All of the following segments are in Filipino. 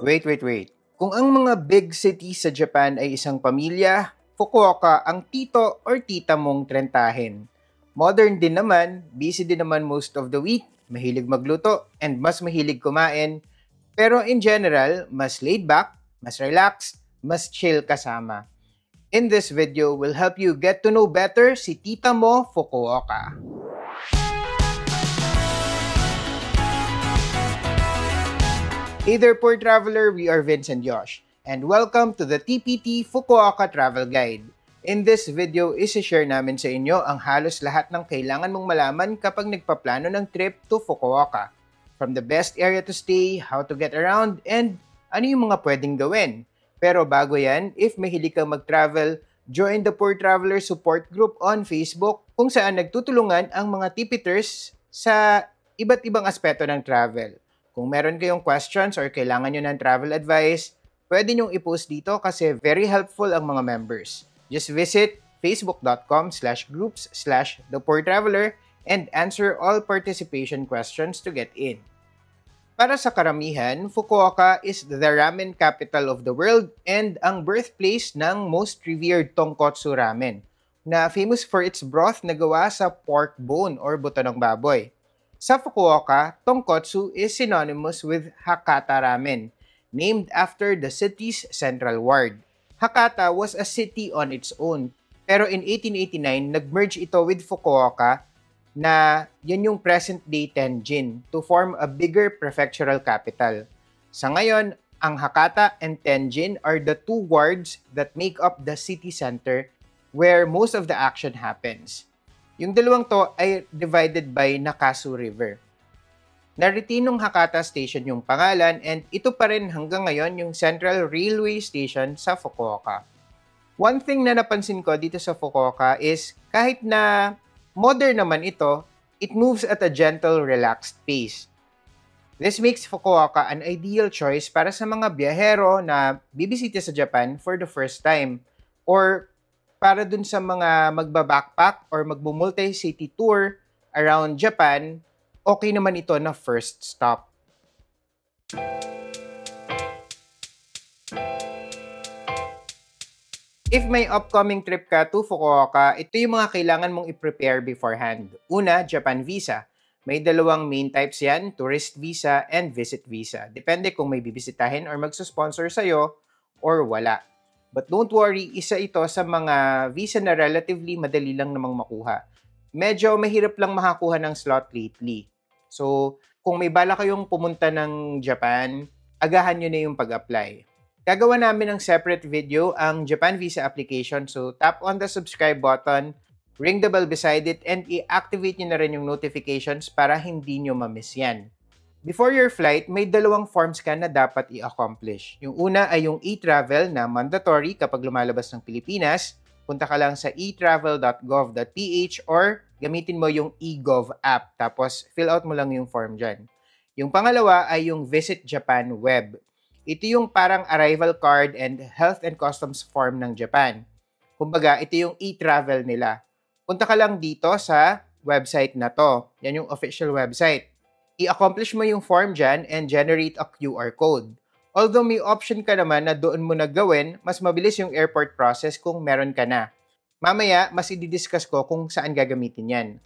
Wait. Kung ang mga big cities sa Japan ay isang pamilya, Fukuoka ang tito or tita mong trentahin. Modern din naman, busy din naman most of the week, mahilig magluto, and mas mahilig kumain. Pero in general, mas laid back, mas relaxed, mas chill kasama. In this video, we'll help you get to know better si tita mo Fukuoka. Hey there, poor traveler, we are Vince and Josh, and welcome to the TPT Fukuoka Travel Guide. In this video, isi-share namin sa inyo ang halos lahat ng kailangan mong malaman kapag nagpaplano ng trip to Fukuoka. From the best area to stay, how to get around, and ano yung mga pwedeng gawin. Pero bago yan, if mahilig kang mag-travel, join the Poor Traveler Support Group on Facebook kung saan nagtutulungan ang mga tipiters sa iba't ibang aspeto ng travel. Kung meron kayong questions or kailangan nyo ng travel advice, pwede nyong i-post dito kasi very helpful ang mga members. Just visit facebook.com/groups/thepoortraveler and answer all participation questions to get in. Para sa karamihan, Fukuoka is the ramen capital of the world and ang birthplace ng most revered tonkotsu ramen, na famous for its broth na gawa sa pork bone or buto ng baboy. Sa Fukuoka, tonkotsu is synonymous with Hakata Ramen, named after the city's central ward. Hakata was a city on its own, pero in 1889, nag-merge ito with Fukuoka na yan yung present-day Tenjin to form a bigger prefectural capital. Sa ngayon, ang Hakata and Tenjin are the two wards that make up the city center where most of the action happens. Yung dalawang to ay divided by Nakasu River. Na-retain ng Hakata Station yung pangalan and ito pa rin hanggang ngayon yung Central Railway Station sa Fukuoka. One thing na napansin ko dito sa Fukuoka is kahit na modern naman ito, it moves at a gentle, relaxed pace. This makes Fukuoka an ideal choice para sa mga biyahero na bibisita sa Japan for the first time or para dun sa mga magba-backpack or magbo-multi-city tour around Japan, okay naman ito na first stop. If may upcoming trip ka to Fukuoka, ito yung mga kailangan mong i-prepare beforehand. Una, Japan visa. May dalawang main types yan, tourist visa and visit visa. Depende kung may bibisitahin or magsusponsor sa'yo or wala. But don't worry, isa ito sa mga visa na relatively madali lang namang makuha. Medyo mahirap lang makakuha ng slot lately. So, kung may bala kayong pumunta ng Japan, agahan nyo na yung pag-apply. Gagawa namin ng separate video ang Japan visa application. So, tap on the subscribe button, ring the bell beside it, and i-activate nyo na rin yung notifications para hindi nyo ma-miss yan. Before your flight, may dalawang forms ka na dapat i-accomplish. Yung una ay yung e-travel na mandatory kapag lumalabas ng Pilipinas. Punta ka lang sa etravel.gov.ph or gamitin mo yung eGov app. Tapos, fill out mo lang yung form dyan. Yung pangalawa ay yung Visit Japan Web. Ito yung parang arrival card and health and customs form ng Japan. Kumbaga, ito yung e-travel nila. Punta ka lang dito sa website na to. Yan yung official website. I-accomplish mo yung form dyan and generate a QR code. Although may option ka naman na doon mo na gawin, mas mabilis yung airport process kung meron ka na. Mamaya, mas i-discuss ko kung saan gagamitin yan.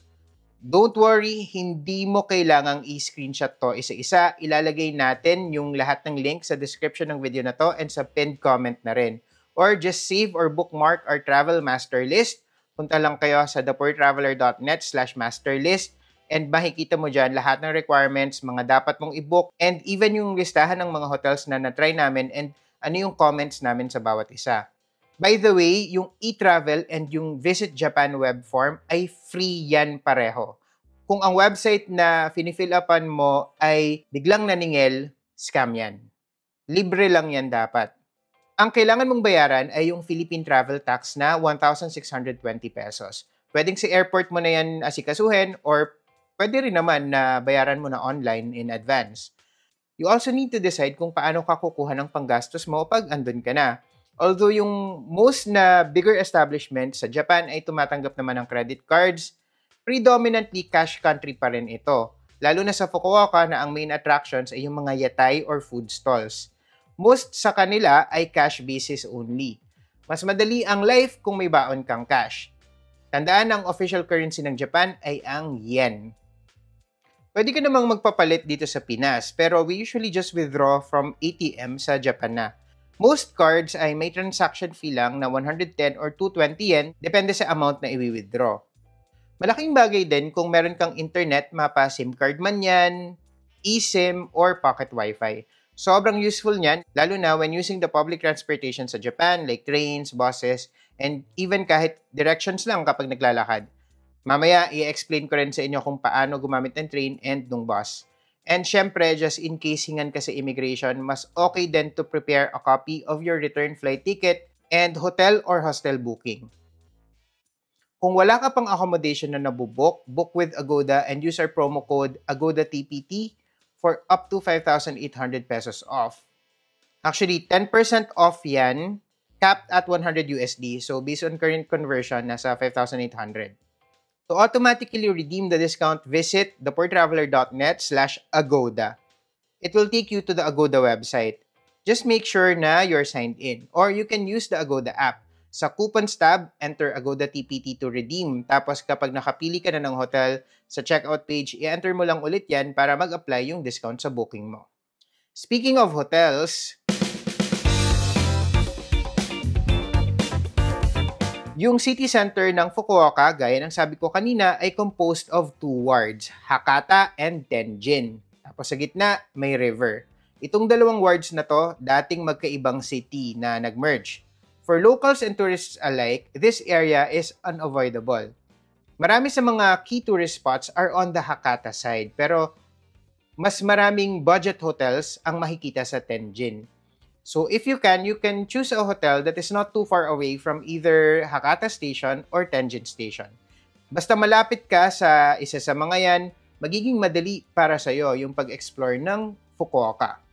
Don't worry, hindi mo kailangang i-screenshot to isa-isa. Ilalagay natin yung lahat ng link sa description ng video na to and sa pinned comment na rin. Or just save or bookmark our travel master list. Punta lang kayo sa thepoortraveler.net/masterlist. And makikita mo dyan lahat ng requirements, mga dapat mong i-book, and even yung listahan ng mga hotels na na-try namin and ano yung comments namin sa bawat isa. By the way, yung e-travel and yung Visit Japan web form ay free yan pareho. Kung ang website na finifill upan mo ay biglang naningil, scam yan. Libre lang yan dapat. Ang kailangan mong bayaran ay yung Philippine Travel Tax na 1,620 pesos. Pwedeng sa airport mo na yan asikasuhin or pwede rin naman na bayaran mo na online in advance. You also need to decide kung paano ka kukuha ng panggastos mo pag andun ka na. Although yung most na bigger establishments sa Japan ay tumatanggap naman ng credit cards, predominantly cash country pa rin ito. Lalo na sa Fukuoka na ang main attractions ay yung mga yatai or food stalls. Most sa kanila ay cash basis only. Mas madali ang life kung may baon kang cash. Tandaan ang official currency ng Japan ay ang yen. Pwede ka namang magpapalit dito sa Pinas, pero we usually just withdraw from ATM sa Japan na. Most cards ay may transaction fee lang na 110 or 220 yen, depende sa amount na i-withdraw. Malaking bagay din kung meron kang internet, mapa SIM card man yan, eSIM, or pocket Wi-Fi. Sobrang useful niyan, lalo na when using the public transportation sa Japan like trains, buses, and even kahit directions lang kapag naglalakad. Mamaya, i-explain ko rin sa inyo kung paano gumamit ng train and ng bus. And syempre, just in case hingan ka sa immigration, mas okay din to prepare a copy of your return flight ticket and hotel or hostel booking. Kung wala ka pang accommodation na nabubook, book with Agoda and use our promo code AGODATPT for up to 5,800 pesos off. Actually, 10% off yan, capped at 100 USD. So, based on current conversion, nasa 5,800. To automatically redeem the discount, visit thepoortraveler.net/Agoda. It will take you to the Agoda website. Just make sure na you're signed in. Or you can use the Agoda app. Sa coupons tab, enter Agoda TPT to redeem. Tapos kapag nakapili ka na ng hotel, sa checkout page, i-enter mo lang ulit yan para mag-apply yung discount sa booking mo. Speaking of hotels, yung city center ng Fukuoka, gaya ng sabi ko kanina, ay composed of two wards, Hakata and Tenjin. Tapos sa gitna, may river. Itong dalawang wards na to, dating magkaibang city na nag-merge. For locals and tourists alike, this area is unavoidable. Marami sa mga key tourist spots are on the Hakata side, pero mas maraming budget hotels ang makikita sa Tenjin. So if you can choose a hotel that is not too far away from either Hakata Station or Tenjin Station. Basta malapit ka sa isa sa mga yan, magiging madali para sa'yo yung pag-explore ng Fukuoka.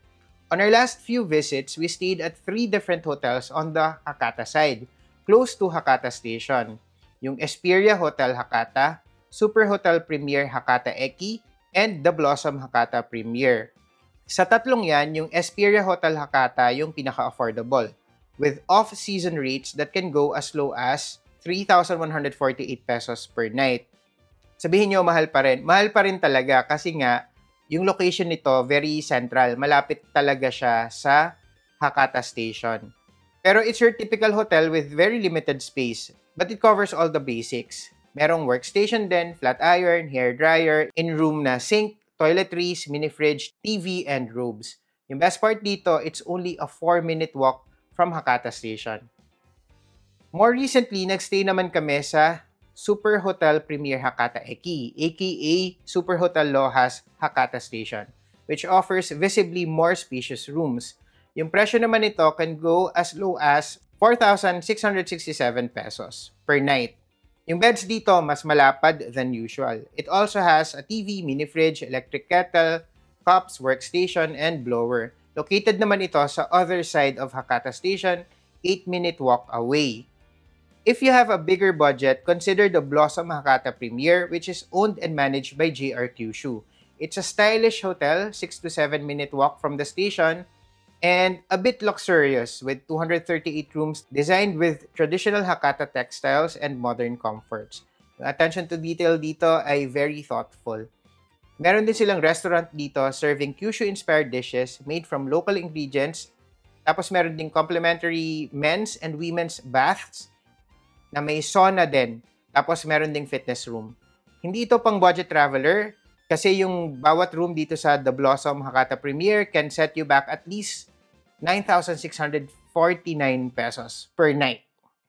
On our last few visits, we stayed at 3 different hotels on the Hakata side, close to Hakata Station. Yung Esperia Hotel Hakata, Super Hotel Premier Hakata Eki, and The Blossom Hakata Premier. Sa tatlong yan, yung Esperia Hotel Hakata yung pinaka-affordable, with off-season rates that can go as low as 3,148 pesos per night. Sabihin nyo, mahal pa rin. Mahal pa rin talaga kasi nga, yung location nito, very central. Malapit talaga siya sa Hakata Station. Pero it's your typical hotel with very limited space, but it covers all the basics. Merong workstation din, flat iron, hair dryer, in-room na sink, toiletries, mini-fridge, TV, and robes. Yung best part dito, it's only a 4-minute walk from Hakata Station. More recently, nagstay naman kami sa Super Hotel Premier Hakata Eki, aka Super Hotel Lohas Hakata Station, which offers visibly more spacious rooms. Yung presyo naman nito can go as low as 4,667 pesos per night. Yung beds dito mas malapad than usual. It also has a TV, mini-fridge, electric kettle, cups, workstation, and blower. Located naman ito sa other side of Hakata Station, 8-minute walk away. If you have a bigger budget, consider the Blossom Hakata Premier, which is owned and managed by JR Kyushu. It's a stylish hotel, 6 to 7 minute walk from the station, and a bit luxurious with 238 rooms designed with traditional Hakata textiles and modern comforts. Yung attention to detail dito ay very thoughtful. Meron din silang restaurant dito serving Kyushu-inspired dishes made from local ingredients. Tapos meron din complimentary men's and women's baths na may sauna din. Tapos meron ding fitness room. Hindi ito pang budget traveler kasi yung bawat room dito sa The Blossom Hakata Premier can set you back at least 9,649 pesos per night.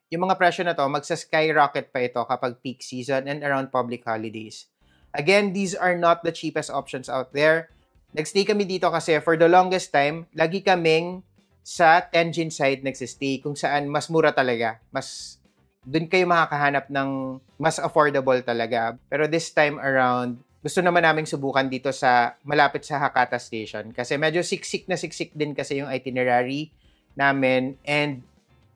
Yung mga presyo na to, magsa-skyrocket pa ito kapag peak season and around public holidays. Again, these are not the cheapest options out there. Nagstay kami dito kasi for the longest time, lagi kaming sa Tenjin side nagsistay kung saan mas mura talaga. Doon kayo makakahanap ng mas affordable talaga. Pero this time around, gusto naman naming subukan dito sa malapit sa Hakata Station. Kasi medyo siksik na siksik din kasi yung itinerary namin. And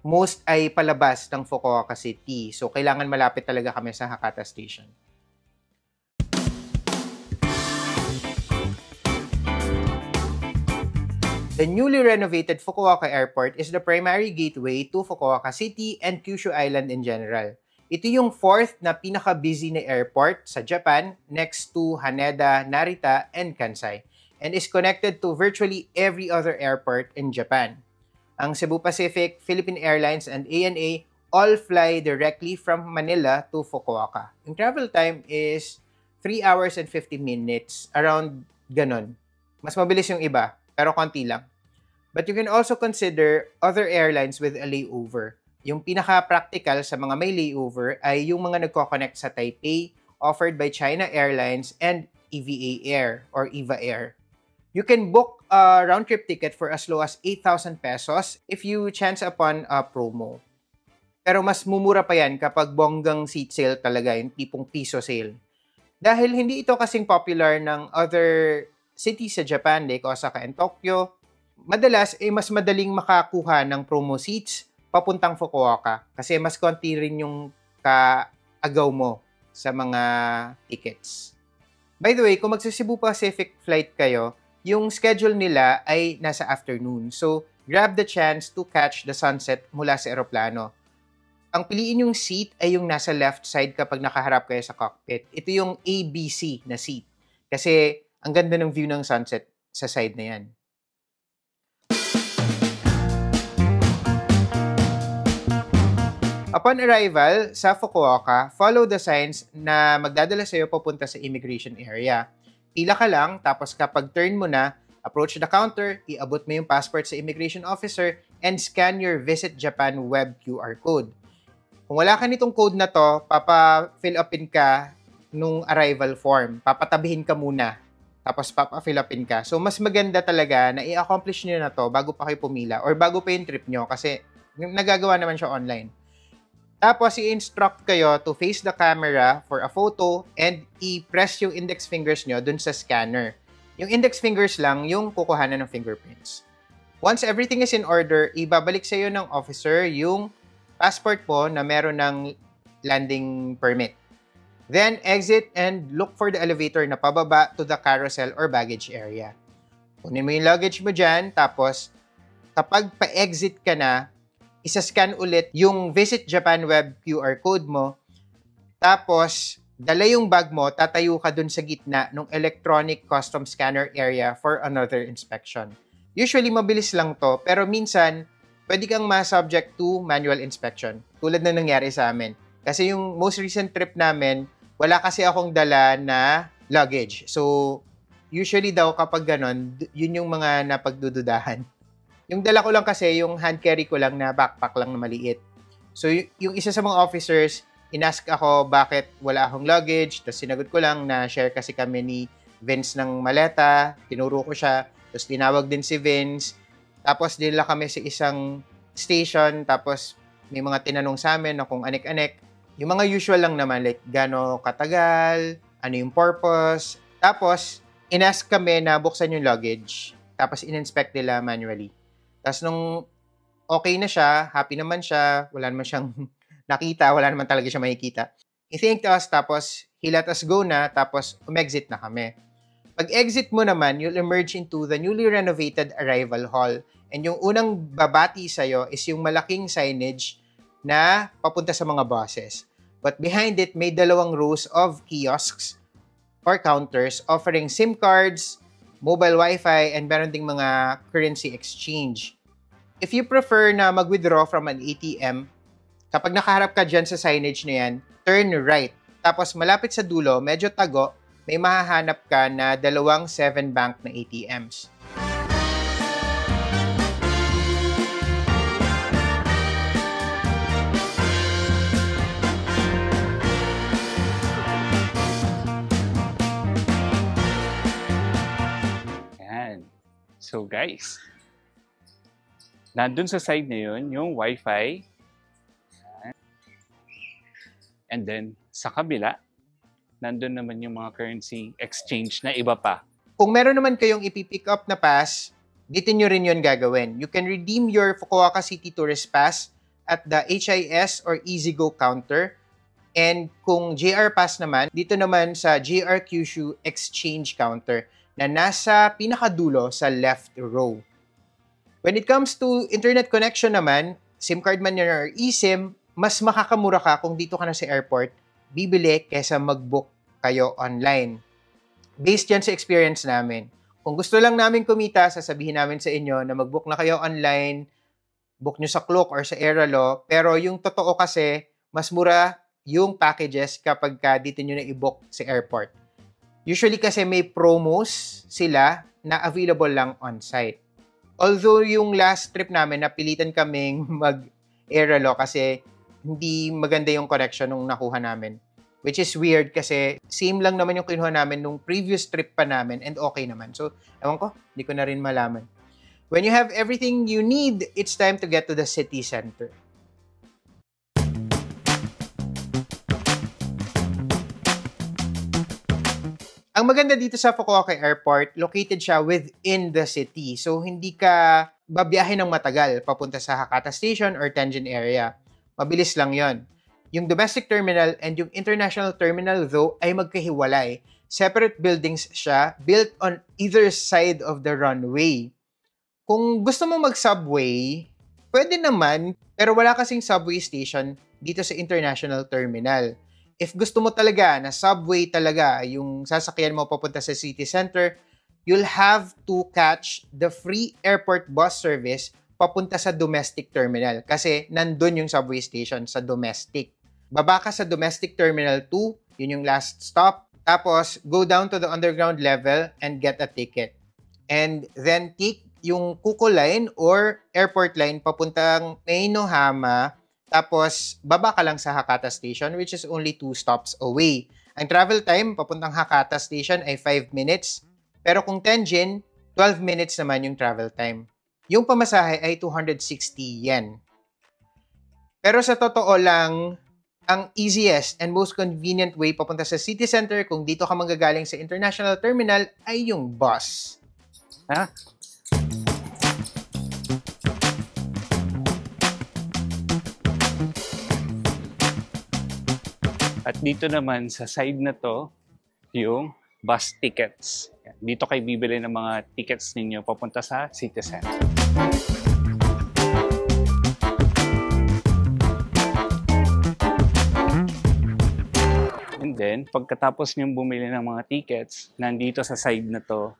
most ay palabas ng Fukuoka City. So, kailangan malapit talaga kami sa Hakata Station. The newly renovated Fukuoka Airport is the primary gateway to Fukuoka City and Kyushu Island in general. Ito yung fourth na pinaka-busy na airport sa Japan next to Haneda, Narita, and Kansai, and is connected to virtually every other airport in Japan. Ang Cebu Pacific, Philippine Airlines, and ANA all fly directly from Manila to Fukuoka. Yung travel time is 3 hours and 50 minutes, around ganon. Mas mabilis yung iba, pero konti lang. But you can also consider other airlines with a layover. Yung pinaka-practical sa mga may layover ay yung mga nagko-connect sa Taipei, offered by China Airlines and EVA Air or EVA Air. You can book a round-trip ticket for as low as 8,000 pesos if you chance upon a promo. Pero mas mumura pa yan kapag bonggang seat sale talaga, yung tipong piso sale. Dahil hindi ito kasing popular ng other cities sa Japan like Osaka and Tokyo, madalas mas madaling makakuha ng promo seats papuntang Fukuoka kasi mas konti rin yung kaagaw mo sa mga tickets. By the way, kung magsa-Cebu Pacific flight kayo, yung schedule nila ay nasa afternoon. So, grab the chance to catch the sunset mula sa eroplano. Ang piliin yung seat ay yung nasa left side kapag nakaharap kayo sa cockpit. Ito yung ABC na seat. Kasi ang ganda ng view ng sunset sa side na yan. Upon arrival sa Fukuoka, follow the signs na magdadala sa iyo papunta sa immigration area. Pila ka lang, tapos kapag turn mo na, approach the counter, iabot mo yung passport sa immigration officer, and scan your Visit Japan web QR code. Kung wala ka nitong code na to, papa-fill upin ka nung arrival form. Papatabihin ka muna. Tapos papa-fill upin ka. So, mas maganda talaga na i-accomplish nyo na to bago pa kayo pumila or bago pa yung trip nyo kasi nagagawa naman siya online. Tapos, i-instruct kayo to face the camera for a photo and i-press yung index fingers nyo dun sa scanner. Yung index fingers lang yung kukuhanan ng fingerprints. Once everything is in order, ibabalik sa iyo ng officer yung passport po na meron ng landing permit. Then, exit and look for the elevator na pababa to the carousel or baggage area. Kunin mo yung luggage mo dyan, tapos kapag pa-exit ka na, isa-scan ulit yung Visit Japan web QR code mo, tapos dala yung bag mo, tatayo ka dun sa gitna ng electronic custom scanner area for another inspection. Usually, mabilis lang to, pero minsan, pwede kang ma-subject to manual inspection, tulad na nangyari sa amin. Kasi yung most recent trip namin, wala kasi akong dala na luggage. So, usually daw kapag ganon, yun yung mga napagdududahan. Yung dala ko lang kasi, yung hand carry ko lang na backpack lang na maliit. So, yung isa sa mga officers, inask ako bakit wala akong luggage. Tapos sinagot ko lang na share kasi kami ni Vince ng maleta. Tinuro ko siya. Tapos tinawag din si Vince. Tapos dinala kami sa isang station, tapos may mga tinanong sa amin na kung anek-anek. Yung mga usual lang naman, like gano'ng katagal, ano yung purpose. Tapos, inask kami na buksan yung luggage. Tapos, in-inspect nila manually. Tapos, nung okay na siya, happy naman siya, wala naman siyang nakita, wala naman talaga siya makikita. He thanked us, tapos he let us go na, tapos umexit na kami. Pag-exit mo naman, you'll emerge into the newly renovated arrival hall. And yung unang babati sa'yo is yung malaking signage na papunta sa mga buses. But behind it, may 2 rows of kiosks or counters offering SIM cards, mobile Wi-Fi, and meron ding mga currency exchange. If you prefer na mag-withdraw from an ATM, kapag nakaharap ka dyan sa signage na yan, turn right. Tapos malapit sa dulo, medyo tago, may mahahanap ka na 2 7-bank na ATMs. Yan. So guys, nandun sa side na yun, yung Wi-Fi. And then, sa kabila, nandun naman yung mga currency exchange na iba pa. Kung meron naman kayong ipipick up na pass, dito nyo rin yun gagawin. You can redeem your Fukuoka City Tourist Pass at the HIS or EasyGo counter. And kung JR Pass naman, dito naman sa JR Kyushu Exchange counter na nasa pinakadulo sa left row. When it comes to internet connection naman, SIM card man yan or eSIM, mas makakamura ka kung dito ka na sa airport, bibili kesa mag-book kayo online. Based yan sa experience namin. Kung gusto lang namin kumita, sasabihin namin sa inyo na mag-book na kayo online, book nyo sa Klook or sa Aeralo, pero yung totoo kasi, mas mura yung packages kapag dito nyo na i-book sa airport. Usually kasi may promos sila na available lang on-site. Although yung last trip namin, napilitan kaming mag-Aeralo kasi hindi maganda yung connection nung nakuha namin. Which is weird kasi same lang naman yung kinuha namin nung previous trip pa namin and okay naman. So, ewan ko, hindi ko na rin malaman. When you have everything you need, it's time to get to the city center. Ang maganda dito sa Fukuoka Airport, located siya within the city. So, hindi ka babiyahe ng matagal papunta sa Hakata Station or Tenjin area. Mabilis lang yon. Yung domestic terminal and yung international terminal though ay magkahiwalay. Separate buildings siya, built on either side of the runway. Kung gusto mo mag-subway, pwede naman, pero wala kasing subway station dito sa international terminal. If gusto mo talaga na subway talaga yung sasakyan mo papunta sa city center, you'll have to catch the free airport bus service papunta sa domestic terminal kasi nandun yung subway station sa domestic. Baba ka sa domestic terminal 2, yun yung last stop. Tapos, go down to the underground level and get a ticket. And then take yung Kuko line or airport line papuntang Einohama. Tapos, baba ka lang sa Hakata Station which is only 2 stops away. Ang travel time papuntang Hakata Station ay 5 minutes. Pero kung Tenjin, 12 minutes naman yung travel time. Yung pamasahe ay 260 yen. Pero sa totoo lang, ang easiest and most convenient way papunta sa city center kung dito ka manggagaling sa international terminal ay yung bus. Ha? At dito naman sa side na to, yung bus tickets. Dito kayo bibili ng mga tickets ninyo papunta sa city center. And then, pagkatapos niyong bumili ng mga tickets, nandito sa side na to,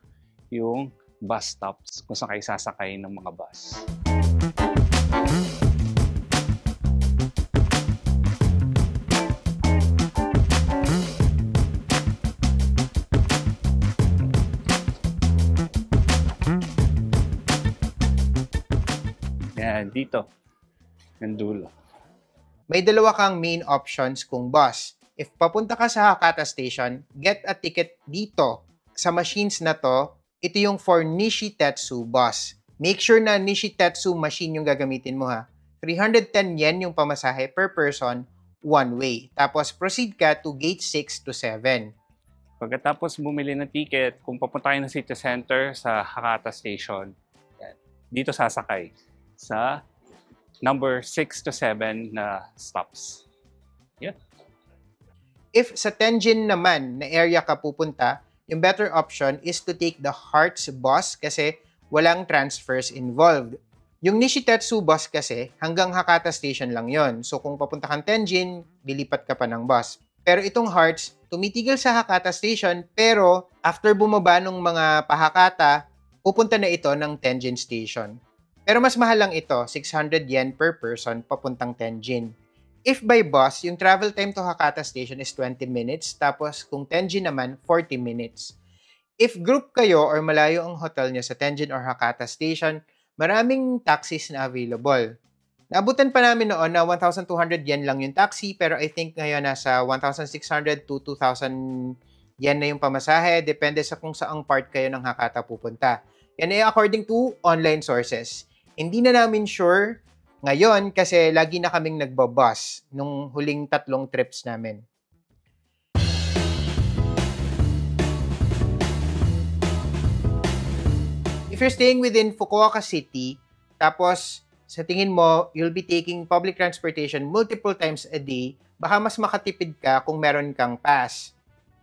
yung bus stops kung saan kayo sasakay ng mga bus. Yan, dito. Yung dulo. May dalawa kang main options kung bus. If papunta ka sa Hakata Station, get a ticket dito. Sa machines na to, ito yung for Nishitetsu bus. Make sure na Nishitetsu machine yung gagamitin mo ha. 310 yen yung pamasahe per person, one way. Tapos proceed ka to gate 6 to 7. Pagkatapos bumili ng ticket, kung papunta kayo ng city center sa Hakata Station, yan, dito sasakay sa number 6 to 7 na stops. Yan. If sa Tenjin naman na area ka pupunta, yung better option is to take the Hearts bus kasi walang transfers involved. Yung Nishitetsu bus kasi hanggang Hakata Station lang yon. So kung papunta kang Tenjin, lilipat ka pa ng bus. Pero itong Hearts, tumitigil sa Hakata Station pero after bumaba ng mga pahakata, pupunta na ito ng Tenjin Station. Pero mas mahal lang ito, 600 yen per person papuntang Tenjin. If by bus, yung travel time to Hakata Station is 20 minutes, tapos kung Tenjin naman, 40 minutes. If group kayo or malayo ang hotel nyo sa Tenjin or Hakata Station, maraming taxis na available. Naabutan pa namin noon na 1,200 yen lang yung taxi, pero I think ngayon nasa 1,600 to 2,000 yen na yung pamasahe, depende sa kung saang part kayo ng Hakata pupunta. Yan ay according to online sources. Hindi na namin sure ngayon kasi lagi na kaming nagbabus nung huling 3 trips namin. If you're staying within Fukuoka City, tapos sa tingin mo, you'll be taking public transportation multiple times a day, baka mas makatipid ka kung meron kang pass.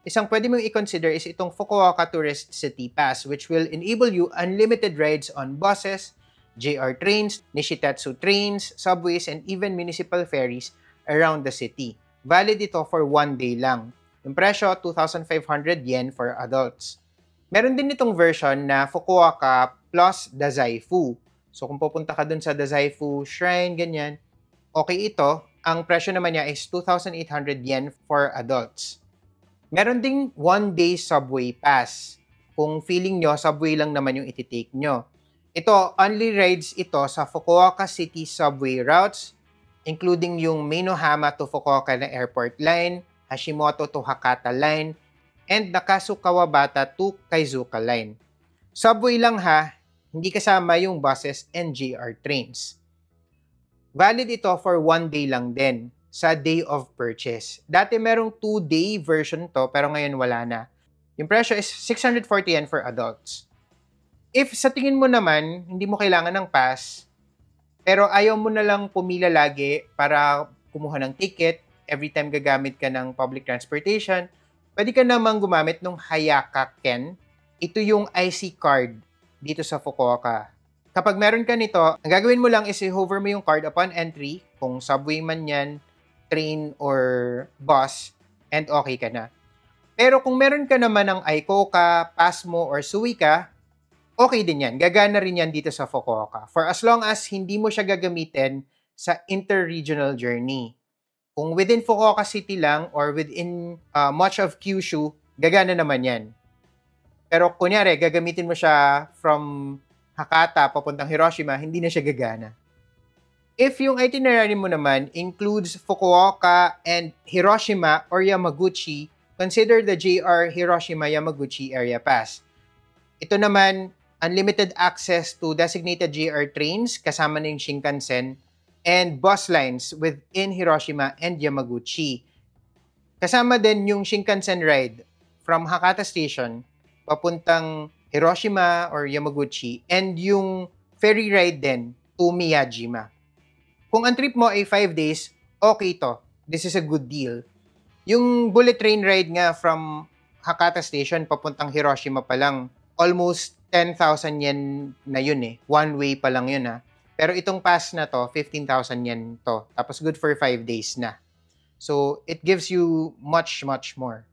Isang pwede mong i-consider is itong Fukuoka Tourist City Pass which will enable you unlimited rides on buses, JR trains, Nishitatsu trains, subways, and even municipal ferries around the city. Valid ito for 1 day lang. Yung presyo, 2,500 yen for adults. Meron din itong version na Fukuoka plus Dazaifu. So kung pupunta ka dun sa Dazaifu Shrine, ganyan, okay ito. Ang presyo naman niya is 2,800 yen for adults. Meron ding 1-day subway pass. Kung feeling nyo, subway lang naman yung ititake nyo. Ito, only rides ito sa Fukuoka City subway routes, including yung Meinohama to Fukuoka na airport line, Hashimoto to Hakata line, and Nakasu Kawabata to Kaizuka line. Subway lang ha, hindi kasama yung buses and JR trains. Valid ito for 1 day lang din, sa day of purchase. Dati merong 2-day version to, pero ngayon wala na. Yung presyo is 640 yen for adults. If sa tingin mo naman, hindi mo kailangan ng pass, pero ayaw mo na lang pumila lagi para kumuha ng ticket every time gagamit ka ng public transportation, pwede ka namang gumamit ng Hayaka Ken. Ito yung IC card dito sa Fukuoka. Kapag meron ka nito, ang gagawin mo lang is i-hover mo yung card upon entry, kung subway man yan, train or bus, and okay ka na. Pero kung meron ka naman ng Icoca, Pasmo, or Suica, okay din yan. Gagana rin yan dito sa Fukuoka. For as long as hindi mo siya gagamitin sa interregional journey. Kung within Fukuoka City lang or within much of Kyushu, gagana naman yan. Pero kunyari, gagamitin mo siya from Hakata papuntang Hiroshima, hindi na siya gagana. If yung itinerary mo naman includes Fukuoka and Hiroshima or Yamaguchi, consider the JR Hiroshima-Yamaguchi Area Pass. Ito naman, unlimited access to designated JR trains kasama na yung Shinkansen and bus lines within Hiroshima and Yamaguchi. Kasama din yung Shinkansen ride from Hakata Station papuntang Hiroshima or Yamaguchi and yung ferry ride din to Miyajima. Kung ang trip mo ay 5 days, okay to. This is a good deal. Yung bullet train ride nga from Hakata Station papuntang Hiroshima pa lang, almost 10,000 yen na yun eh. One way pa lang yun ha. Pero itong pass na to, 15,000 yen to. Tapos good for 5 days na. So, it gives you much, much more.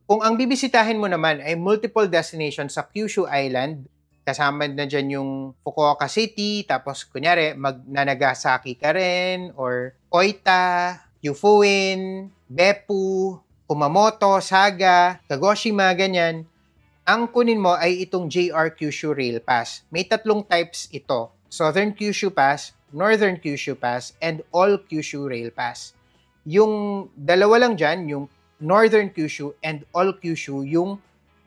Kung ang bibisitahin mo naman ay multiple destinations sa Kyushu Island, kasama na dyan yung Fukuoka City, tapos kunyari, mag-Nagasaki ka rin, or Oita, Yufuin, Beppu, Kumamoto, Saga, Kagoshima, ganyan. Ang kunin mo ay itong JR Kyushu Rail Pass. May 3 types ito. Southern Kyushu Pass, Northern Kyushu Pass, and All Kyushu Rail Pass. Yung dalawa lang dyan, yung Northern Kyushu and All Kyushu, yung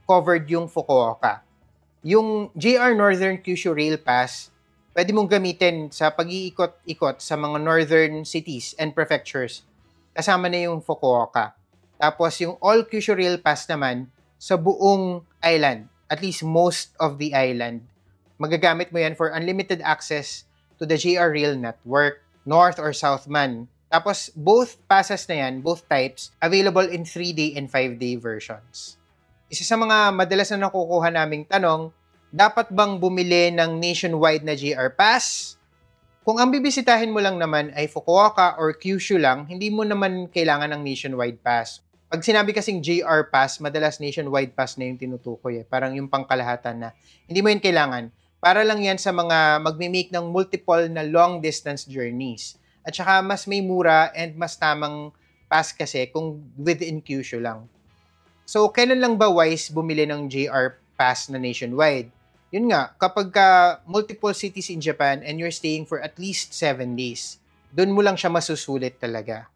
covered yung Fukuoka. Yung JR Northern Kyushu Rail Pass, pwede mong gamitin sa pag-iikot-ikot sa mga northern cities and prefectures. Kasama na yung Fukuoka. Tapos yung All Kyushu Rail Pass naman, sa buong island, at least most of the island. Magagamit mo yan for unlimited access to the JR Rail network, north or south man. Tapos both passes na yan, both types, available in 3-day and 5-day versions. Isa sa mga madalas na nakukuha naming tanong, dapat bang bumili ng nationwide na JR Pass? Kung ang bibisitahin mo lang naman ay Fukuoka or Kyushu lang, hindi mo naman kailangan ng nationwide pass. Pag sinabi kasing JR Pass, madalas nationwide pass na yung tinutukoy. Parang yung pangkalahatan na. Hindi mo yun kailangan. Para lang yan sa mga magmimake ng multiple na long distance journeys. At saka mas may mura and mas tamang pass kasi kung within Kyushu lang. So, kailan lang ba wise bumili ng JR Pass na nationwide? Yun nga, kapag multiple cities in Japan and you're staying for at least 7 days, doon mo lang siya masusulit talaga.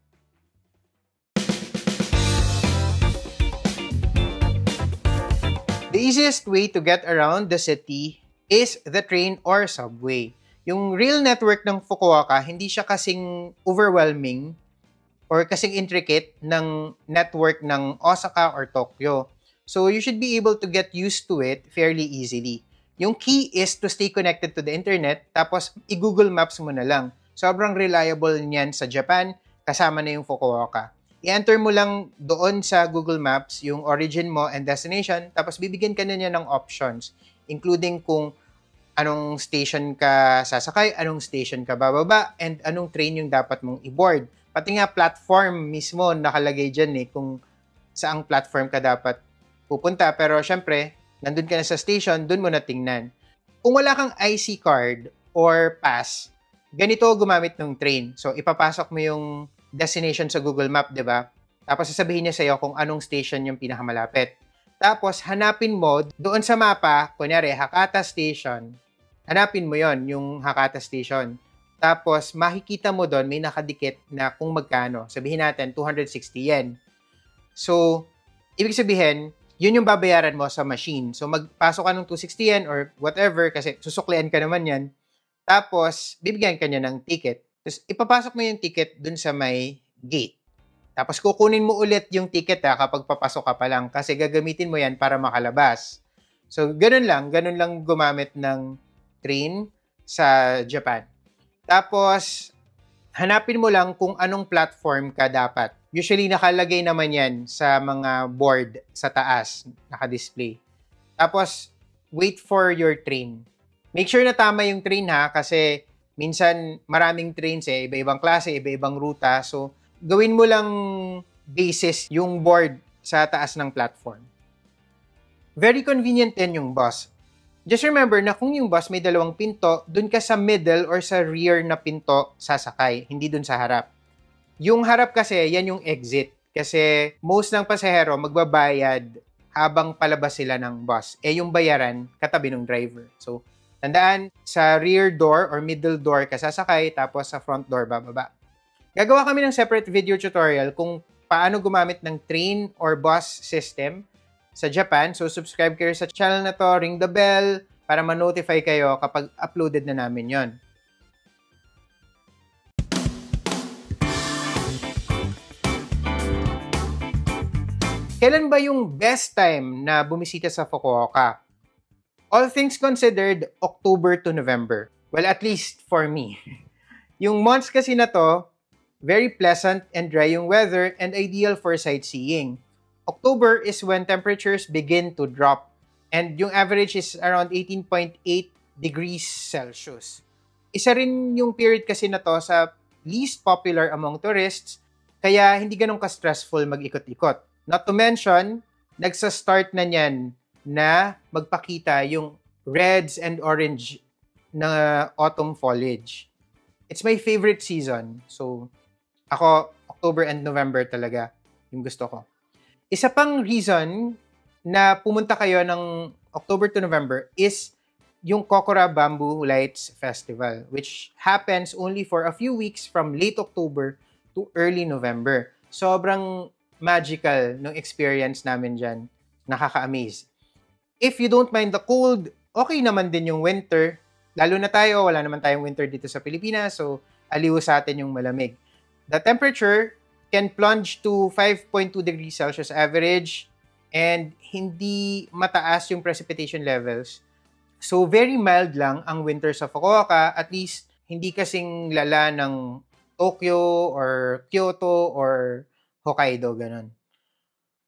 The easiest way to get around the city is the train or subway. Yung rail network ng Fukuoka, hindi siya kasing overwhelming or kasing intricate ng network ng Osaka or Tokyo. So, you should be able to get used to it fairly easily. Yung key is to stay connected to the internet, tapos i-Google Maps mo na lang. Sobrang reliable niyan sa Japan, kasama na yung Fukuoka. I-enter mo lang doon sa Google Maps yung origin mo and destination, tapos bibigyan ka na niya ng options, including kung anong station ka sasakay, anong station ka bababa, and anong train yung dapat mong i-board. Pati nga platform mismo nakalagay dyan kung saang platform ka dapat pupunta. Pero syempre, nandun ka na sa station, dun mo na tingnan. Kung wala kang IC card or pass, ganito gumamit ng train. So, ipapasok mo yung destination sa Google Map, di ba? Tapos sasabihin niya sa'yo kung anong station yung pinakamalapit. Tapos, hanapin mo doon sa mapa, kunyari, Hakata Station. Hanapin mo yon yung Hakata Station. Tapos, makikita mo doon, may nakadikit na kung magkano. Sabihin natin, 260 yen. So, ibig sabihin, yun yung babayaran mo sa machine. So, magpasok ka ng 260 yen or whatever, kasi susuklian ka naman yan. Tapos, bibigyan ka niya ng ticket. Tapos, ipapasok mo yung ticket dun sa may gate. Tapos kukunin mo ulit yung ticket kapag papasok ka pa lang kasi gagamitin mo yan para makalabas. So, ganun lang gumamit ng train sa Japan. Tapos, hanapin mo lang kung anong platform ka dapat. Usually, nakalagay naman yan sa mga board sa taas, naka-display. Tapos, wait for your train. Make sure na tama yung train kasi minsan maraming trains iba-ibang klase, iba-ibang ruta. So, gawin mo lang basis yung board sa taas ng platform. Very convenient din yung bus. Just remember na kung yung bus may dalawang pinto, dun ka sa middle or sa rear na pinto sasakay, hindi dun sa harap. Yung harap kasi, yan yung exit. Kasi most ng pasahero magbabayad habang palabas sila ng bus. Yung bayaran, katabi ng driver. So, tandaan, sa rear door or middle door ka sasakay, tapos sa front door bababa. Gagawa kami ng separate video tutorial kung paano gumamit ng train or bus system sa Japan. So, subscribe kayo sa channel na to, ring the bell para ma-notify kayo kapag uploaded na namin yon. Kailan ba yung best time na bumisita sa Fukuoka? All things considered, October to November. Well, at least for me. Yung months kasi na to, very pleasant and dry yung weather and ideal for sightseeing. October is when temperatures begin to drop and yung average is around 18.8 degrees Celsius. Isa rin yung period kasi na to sa least popular among tourists kaya hindi ganun ka-stressful mag-ikot-ikot. Not to mention, nagsa-start na niyan na magpakita yung reds and orange na autumn foliage. It's my favorite season. So, ako, October and November talaga yung gusto ko. Isa pang reason na pumunta kayo ng October to November is yung Kokura Bamboo Lights Festival, which happens only for a few weeks from late October to early November. Sobrang magical ng experience namin dyan. Nakaka-amaze. If you don't mind the cold, okay naman din yung winter. Lalo na tayo, wala naman tayong winter dito sa Pilipinas, so aliw sa atin yung malamig. The temperature can plunge to 5.2 degrees Celsius average and hindi mataas yung precipitation levels. So, very mild lang ang winter sa Fukuoka. At least, hindi kasing lala ng Tokyo or Kyoto or Hokkaido, ganun.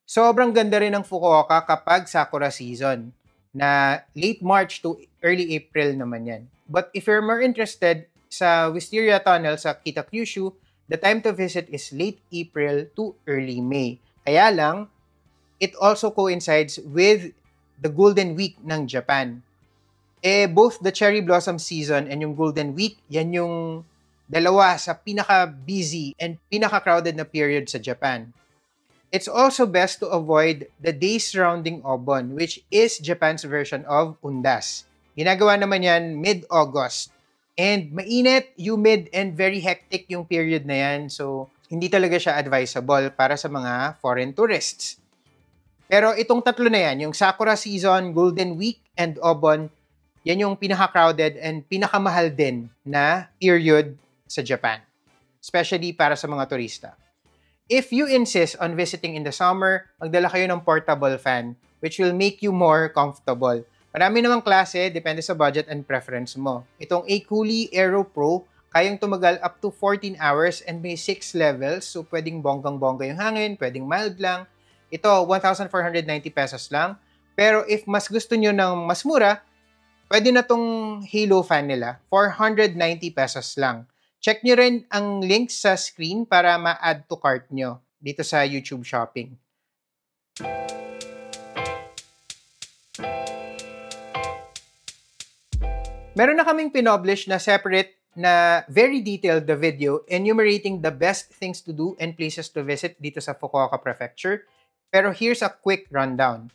Sobrang ganda rin ng Fukuoka kapag Sakura season na late March to early April naman yan. But if you're more interested sa Wisteria Tunnel sa Kitakyushu, the time to visit is late April to early May. Kaya lang, it also coincides with the Golden Week ng Japan. Both the cherry blossom season and yung Golden Week, yan yung dalawa sa pinaka-busy and pinaka-crowded na period sa Japan. It's also best to avoid the days surrounding Obon, which is Japan's version of Undas. Ginagawa naman yan mid-August. And mainit, humid, and very hectic yung period na yan. So, hindi talaga siya advisable para sa mga foreign tourists. Pero itong tatlo na yan, yung Sakura season, Golden Week, and Obon, yan yung pinaka-crowded and pinakamahal din na period sa Japan. Especially para sa mga turista. If you insist on visiting in the summer, magdala kayo ng portable fan, which will make you more comfortable. Marami namang klase, depende sa budget and preference mo. Itong Ecooli Aero Pro, kayang tumagal up to 14 hours and may 6 levels. So, pwedeng bonggang-bongga yung hangin, pwedeng mild lang. Ito, 1,490 pesos lang. Pero if mas gusto nyo ng mas mura, Pwede na tong Halo fan nila, 490 pesos lang. Check nyo rin ang link sa screen para ma-add to cart nyo dito sa YouTube Shopping. Meron na kaming pinoblish na separate na very detailed the video enumerating the best things to do and places to visit dito sa Fukuoka Prefecture. Pero here's a quick rundown.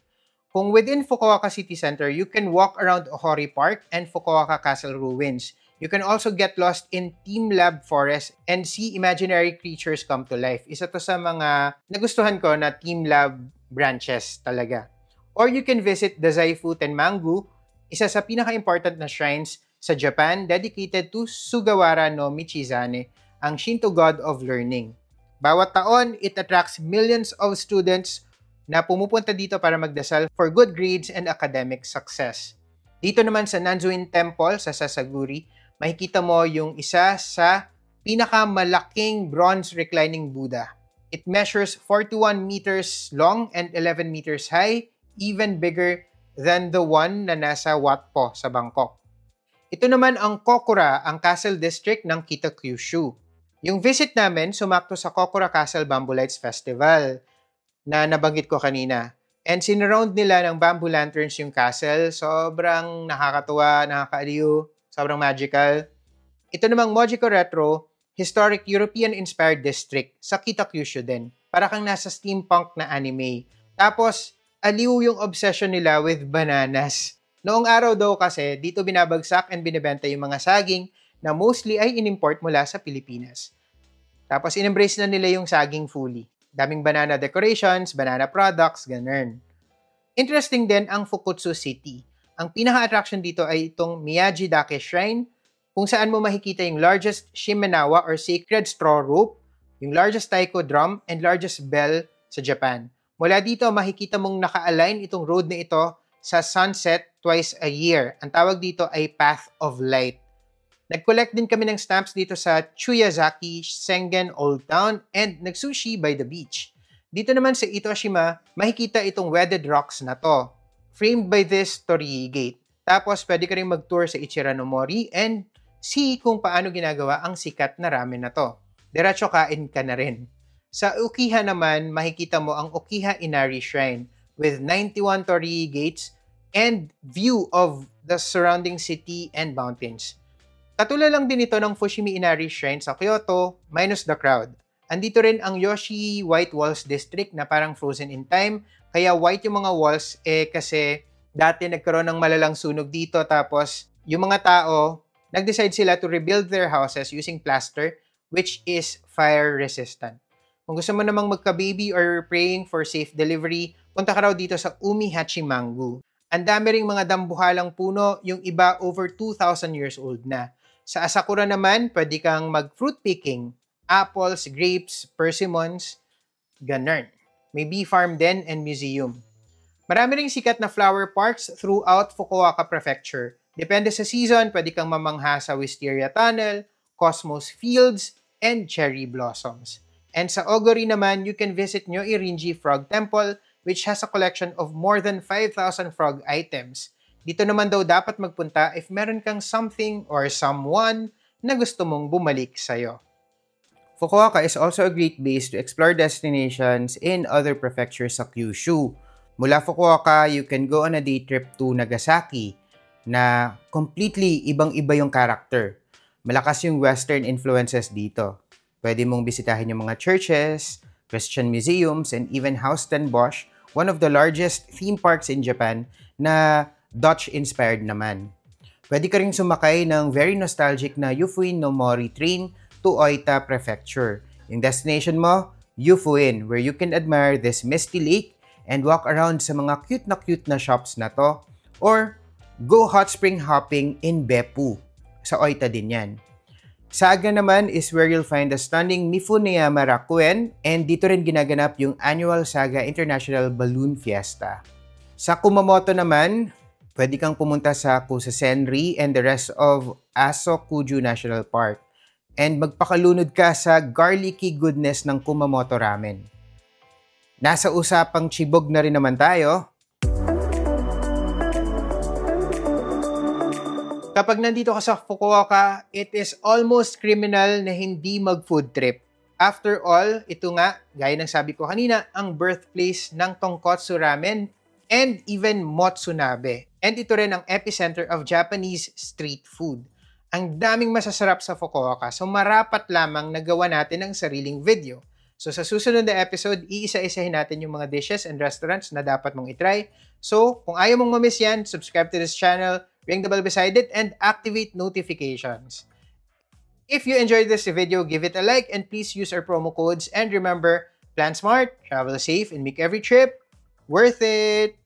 Kung within Fukuoka City Center, you can walk around Ohori Park and Fukuoka Castle ruins. You can also get lost in Team Lab Forest and see imaginary creatures come to life. Isa to sa mga nagustuhan ko na Team Lab branches talaga. Or you can visit the Zaifu Tenmangu, isa sa pinaka-important na shrines sa Japan dedicated to Sugawara no Michizane, ang Shinto god of learning. Bawat taon, it attracts millions of students na pumupunta dito para magdasal for good grades and academic success. Dito naman sa Nanzuin Temple sa Sasaguri, makikita mo yung isa sa pinakamalaking bronze reclining Buddha. It measures 41 meters long and 11 meters high, even bigger than the one na nasa Wat Po sa Bangkok. Ito naman ang Kokura, ang Castle District ng Kitakyushu. Yung visit namin, sumakto sa Kokura Castle Bamboo Lights Festival na nabanggit ko kanina. And sinround nila ng bamboo lanterns yung castle. Sobrang nakakatuwa, nakakaaliw, sobrang magical. Ito namang Mojiko Retro, historic European-inspired district sa Kitakyushu din. Para kang nasa steampunk na anime. Tapos, aliw yung obsession nila with bananas. Noong araw daw kasi, dito binabagsak and binibenta yung mga saging na mostly ay inimport mula sa Pilipinas. Tapos in-embrace na nila yung saging fully. Daming banana decorations, banana products, ganun. Interesting din ang Fukutsu City. Ang pinaka-attraction dito ay itong Miyagi Dake Shrine, kung saan mo makikita yung largest Shimenawa or sacred straw rope, yung largest taiko drum, and largest bell sa Japan. Mula dito, makikita mong naka-align itong road na ito sa sunset twice a year. Ang tawag dito ay Path of Light. Nag-collect din kami ng stamps dito sa Chuyazaki, Sengen Old Town, and nag-sushi by the beach. Dito naman sa Itoshima, makikita itong weathered rocks na to, framed by this Torii Gate. Tapos, pwede ka rin mag-tour sa Ichiranomori and see kung paano ginagawa ang sikat na ramen na to. Diretso kain ka na rin. Sa Ukiha naman, makikita mo ang Ukiha Inari Shrine with 91 torii gates and view of the surrounding city and mountains. Katulad lang din ito ng Fushimi Inari Shrine sa Kyoto, minus the crowd. Andito rin ang Yoshi White Walls District na parang frozen in time, kaya white yung mga walls kasi dati nagkaroon ng malalang sunog dito tapos yung mga tao, nag-decide sila to rebuild their houses using plaster which is fire resistant. Kung gusto mo namang magka-baby or praying for safe delivery, punta ka raw dito sa Umihachimangu. Ang dami ring mga dambuhalang puno, yung iba over 2,000 years old na. Sa Asakura naman, pwede kang mag-fruit picking, apples, grapes, persimmons, ganun. May bee farm din and museum. Marami ring sikat na flower parks throughout Fukuoka Prefecture. Depende sa season, pwede kang mamangha sa Wisteria Tunnel, Cosmos Fields, and Cherry Blossoms. And sa Ogori naman, you can visit Nyoirinji Frog Temple, which has a collection of more than 5,000 frog items. Dito naman daw dapat magpunta if meron kang something or someone na gusto mong bumalik sa'yo. Fukuoka is also a great base to explore destinations in other prefectures sa Kyushu. Mula Fukuoka, you can go on a day trip to Nagasaki na completely ibang-iba yung character. Malakas yung Western influences dito. Pwede mong bisitahin yung mga churches, Christian museums, and even Haus ten Bosch, one of the largest theme parks in Japan na Dutch-inspired naman. Pwede ka rin sumakay ng very nostalgic na Yufuin no Mori train to Oita Prefecture. Yung destination mo, Yufuin, where you can admire this misty lake and walk around sa mga cute na shops na to. Or go hot spring hopping in Beppu. Sa Oita din yan. Saga naman is where you'll find the stunning Mifuneyama Rakuen and dito rin ginaganap yung annual Saga International Balloon Fiesta. Sa Kumamoto naman, pwede kang pumunta sa Kusasenri and the rest of Aso-Kuju National Park and magpakalunod ka sa garlicky goodness ng Kumamoto Ramen. Nasa usapang chibog na rin naman tayo. Kapag nandito ka sa Fukuoka, it is almost criminal na hindi mag-food trip. After all, ito nga, gaya ng sabi ko kanina, ang birthplace ng Tonkotsu Ramen and even Motsunabe. And ito rin ang epicenter of Japanese street food. Ang daming masasarap sa Fukuoka, so marapat lamang na gawa natin ang sariling video. So sa susunod na episode, iisa-isahin natin yung mga dishes and restaurants na dapat mong itry. So kung ayaw mong mamiss yan, subscribe to this channel, ring the bell beside it, and activate notifications. If you enjoyed this video, give it a like and please use our promo codes. And remember, plan smart, travel safe, and make every trip worth it!